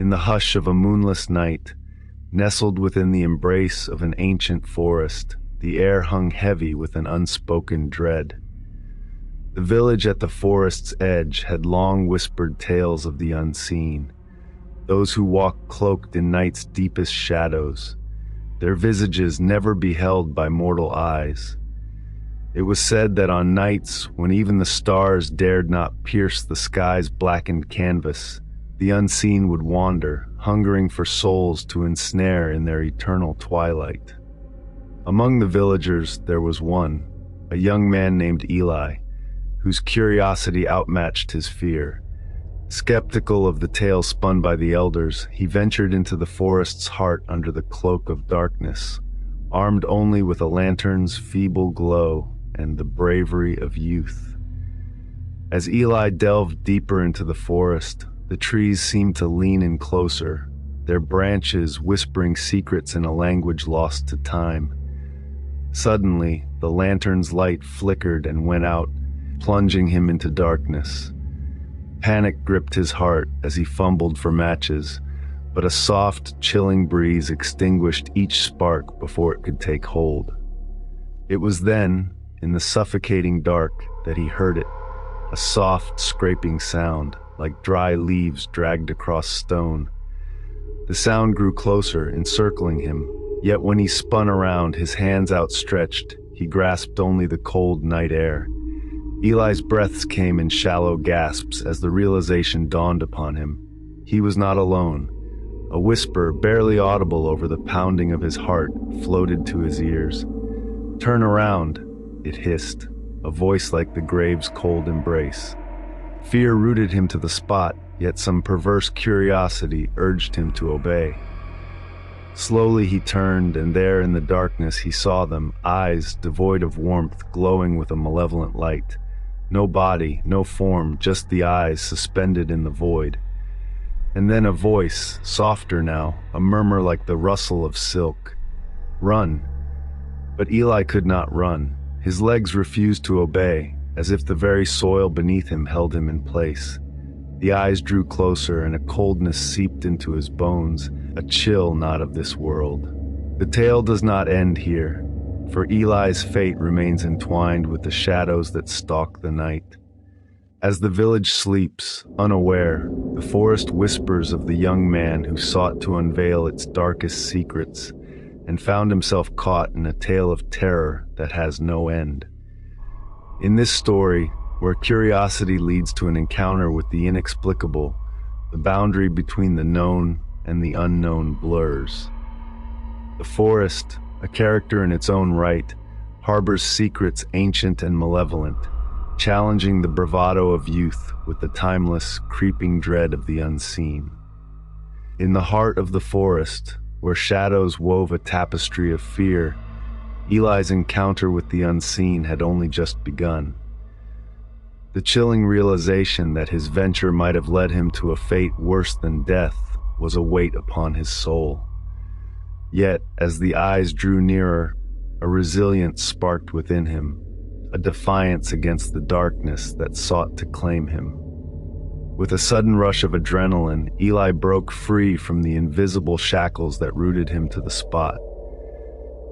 In the hush of a moonless night, nestled within the embrace of an ancient forest, the air hung heavy with an unspoken dread. The village at the forest's edge had long whispered tales of the unseen, those who walked cloaked in night's deepest shadows, their visages never beheld by mortal eyes. It was said that on nights when even the stars dared not pierce the sky's blackened canvas, the unseen would wander, hungering for souls to ensnare in their eternal twilight. Among the villagers there was one, a young man named Eli, whose curiosity outmatched his fear. Skeptical of the tale spun by the elders, he ventured into the forest's heart under the cloak of darkness, armed only with a lantern's feeble glow and the bravery of youth. As Eli delved deeper into the forest, the trees seemed to lean in closer, their branches whispering secrets in a language lost to time. Suddenly, the lantern's light flickered and went out, plunging him into darkness. Panic gripped his heart as he fumbled for matches, but a soft, chilling breeze extinguished each spark before it could take hold. It was then, in the suffocating dark, that he heard it, a soft, scraping sound, like dry leaves dragged across stone. The sound grew closer, encircling him, yet when he spun around, his hands outstretched, he grasped only the cold night air. Eli's breaths came in shallow gasps as the realization dawned upon him. He was not alone. A whisper, barely audible over the pounding of his heart, floated to his ears. "Turn around," it hissed, a voice like the grave's cold embrace. Fear rooted him to the spot, yet some perverse curiosity urged him to obey. Slowly he turned, and there in the darkness he saw them, eyes devoid of warmth, glowing with a malevolent light. No body, no form, just the eyes suspended in the void. And then a voice, softer now, a murmur like the rustle of silk. "Run." But Eli could not run. His legs refused to obey, as if the very soil beneath him held him in place. The eyes drew closer, and a coldness seeped into his bones, a chill not of this world. The tale does not end here, for Eli's fate remains entwined with the shadows that stalk the night. As the village sleeps, unaware, the forest whispers of the young man who sought to unveil its darkest secrets and found himself caught in a tale of terror that has no end. In this story, where curiosity leads to an encounter with the inexplicable, the boundary between the known and the unknown blurs. The forest, a character in its own right, harbors secrets ancient and malevolent, challenging the bravado of youth with the timeless, creeping dread of the unseen. In the heart of the forest, where shadows wove a tapestry of fear, Eli's encounter with the unseen had only just begun. The chilling realization that his venture might have led him to a fate worse than death was a weight upon his soul. Yet, as the eyes drew nearer, a resilience sparked within him, a defiance against the darkness that sought to claim him. With a sudden rush of adrenaline, Eli broke free from the invisible shackles that rooted him to the spot.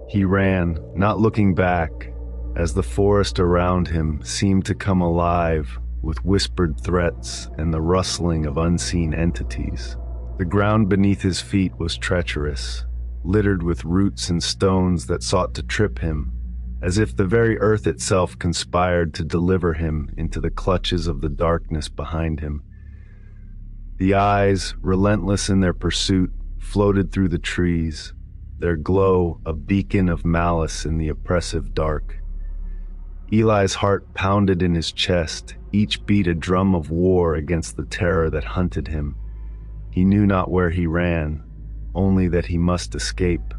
He ran, not looking back, as the forest around him seemed to come alive with whispered threats and the rustling of unseen entities. The ground beneath his feet was treacherous, littered with roots and stones that sought to trip him, as if the very earth itself conspired to deliver him into the clutches of the darkness behind him. The eyes, relentless in their pursuit, floated through the trees, their glow a beacon of malice in the oppressive dark. Eli's heart pounded in his chest, each beat a drum of war against the terror that hunted him. He knew not where he ran, only that he must escape,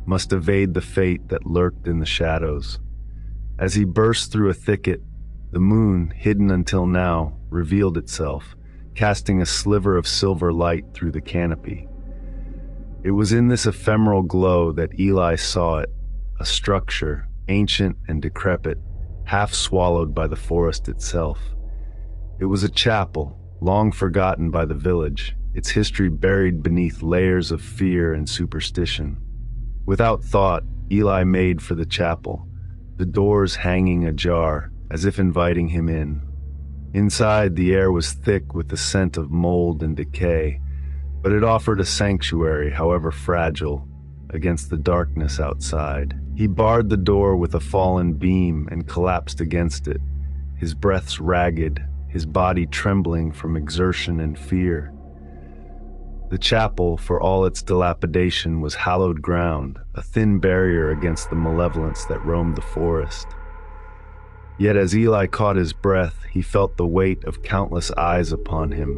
must evade the fate that lurked in the shadows. As he burst through a thicket, the moon, hidden until now, revealed itself, casting a sliver of silver light through the canopy. It was in this ephemeral glow that Eli saw it, a structure, ancient and decrepit, half swallowed by the forest itself. It was a chapel, long forgotten by the village, its history buried beneath layers of fear and superstition. Without thought, Eli made for the chapel, the doors hanging ajar, as if inviting him in. Inside, the air was thick with the scent of mold and decay, but it offered a sanctuary, however fragile, against the darkness outside. He barred the door with a fallen beam and collapsed against it, his breaths ragged, his body trembling from exertion and fear. The chapel, for all its dilapidation, was hallowed ground, a thin barrier against the malevolence that roamed the forest. Yet as Eli caught his breath, he felt the weight of countless eyes upon him,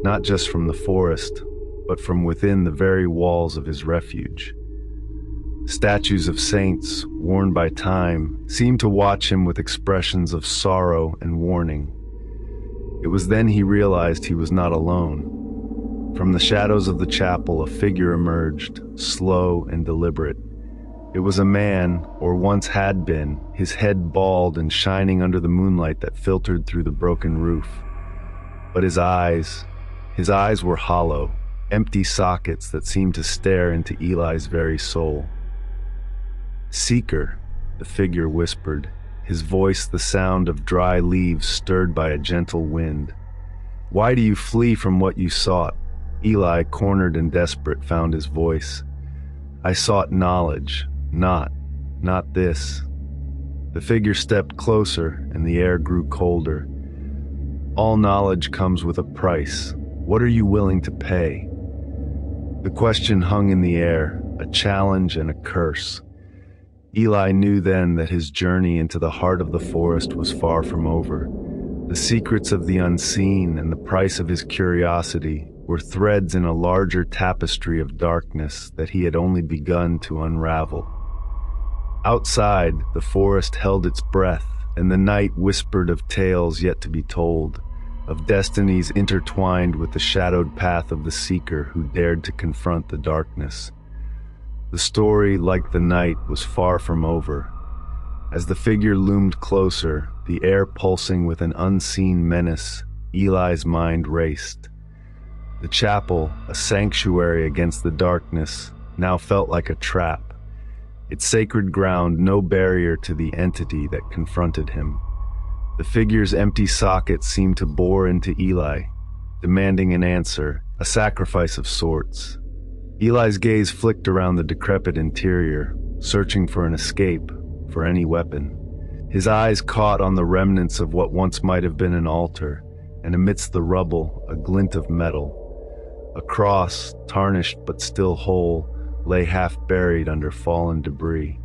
not just from the forest, but from within the very walls of his refuge. Statues of saints, worn by time, seemed to watch him with expressions of sorrow and warning. It was then he realized he was not alone. From the shadows of the chapel, a figure emerged, slow and deliberate. It was a man, or once had been, his head bald and shining under the moonlight that filtered through the broken roof. But his eyes were hollow, empty sockets that seemed to stare into Eli's very soul. "Seeker," the figure whispered, his voice the sound of dry leaves stirred by a gentle wind. "Why do you flee from what you sought?" Eli, cornered and desperate, found his voice. "I sought knowledge, not this." The figure stepped closer, and the air grew colder. "All knowledge comes with a price. What are you willing to pay?" The question hung in the air, a challenge and a curse. Eli knew then that his journey into the heart of the forest was far from over. The secrets of the unseen and the price of his curiosity were threads in a larger tapestry of darkness that he had only begun to unravel. Outside, the forest held its breath, and the night whispered of tales yet to be told, of destinies intertwined with the shadowed path of the seeker who dared to confront the darkness. The story, like the night, was far from over. As the figure loomed closer, the air pulsing with an unseen menace, Eli's mind raced. The chapel, a sanctuary against the darkness, now felt like a trap, its sacred ground no barrier to the entity that confronted him. The figure's empty socket seemed to bore into Eli, demanding an answer, a sacrifice of sorts. Eli's gaze flicked around the decrepit interior, searching for an escape, for any weapon. His eyes caught on the remnants of what once might have been an altar, and amidst the rubble, a glint of metal. A cross, tarnished but still whole, lay half buried under fallen debris.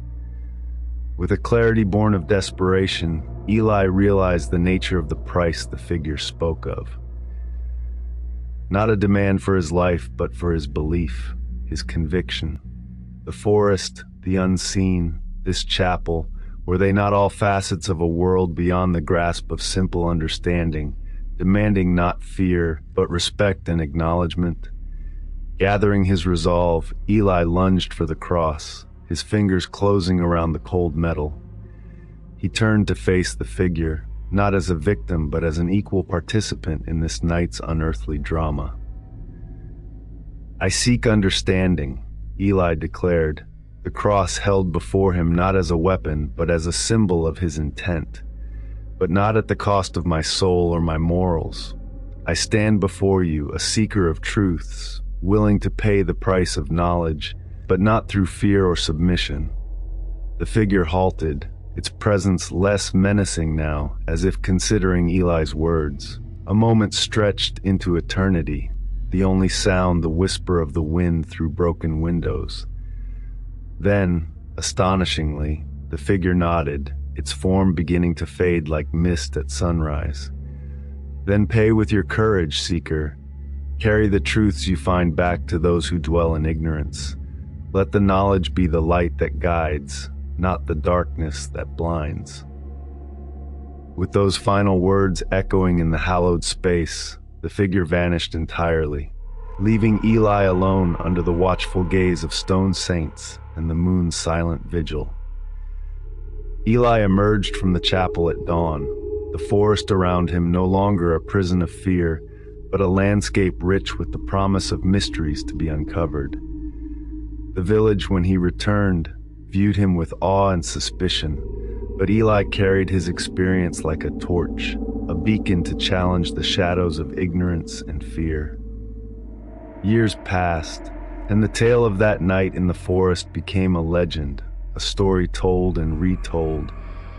With a clarity born of desperation, Eli realized the nature of the price the figure spoke of. Not a demand for his life, but for his belief, his conviction. The forest, the unseen, this chapel, were they not all facets of a world beyond the grasp of simple understanding, demanding not fear, but respect and acknowledgement? Gathering his resolve, Eli lunged for the cross, his fingers closing around the cold metal. He turned to face the figure, not as a victim, but as an equal participant in this night's unearthly drama. "I seek understanding," Eli declared, the cross held before him not as a weapon, but as a symbol of his intent. "But not at the cost of my soul or my morals. I stand before you, a seeker of truths, willing to pay the price of knowledge, but not through fear or submission." The figure halted, its presence less menacing now, as if considering Eli's words. A moment stretched into eternity, the only sound the whisper of the wind through broken windows. Then, astonishingly, the figure nodded, its form beginning to fade like mist at sunrise. "Then pay with your courage, seeker. Carry the truths you find back to those who dwell in ignorance. Let the knowledge be the light that guides, not the darkness that blinds." With those final words echoing in the hallowed space, the figure vanished entirely, leaving Eli alone under the watchful gaze of stone saints and the moon's silent vigil. Eli emerged from the chapel at dawn, the forest around him no longer a prison of fear, but a landscape rich with the promise of mysteries to be uncovered. The village, when he returned, viewed him with awe and suspicion, but Eli carried his experience like a torch, a beacon to challenge the shadows of ignorance and fear. Years passed, and the tale of that night in the forest became a legend, a story told and retold,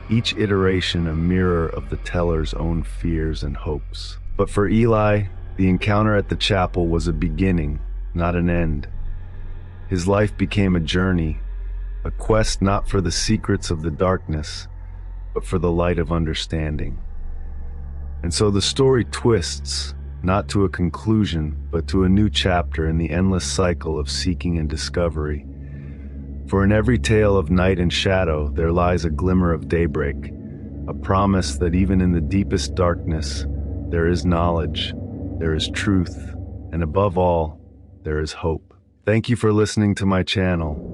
each iteration a mirror of the teller's own fears and hopes. But for Eli, the encounter at the chapel was a beginning, not an end. His life became a journey, a quest not for the secrets of the darkness, but for the light of understanding. And so the story twists, not to a conclusion, but to a new chapter in the endless cycle of seeking and discovery. For in every tale of night and shadow, there lies a glimmer of daybreak, a promise that even in the deepest darkness, there is knowledge, there is truth, and above all, there is hope. Thank you for listening to my channel.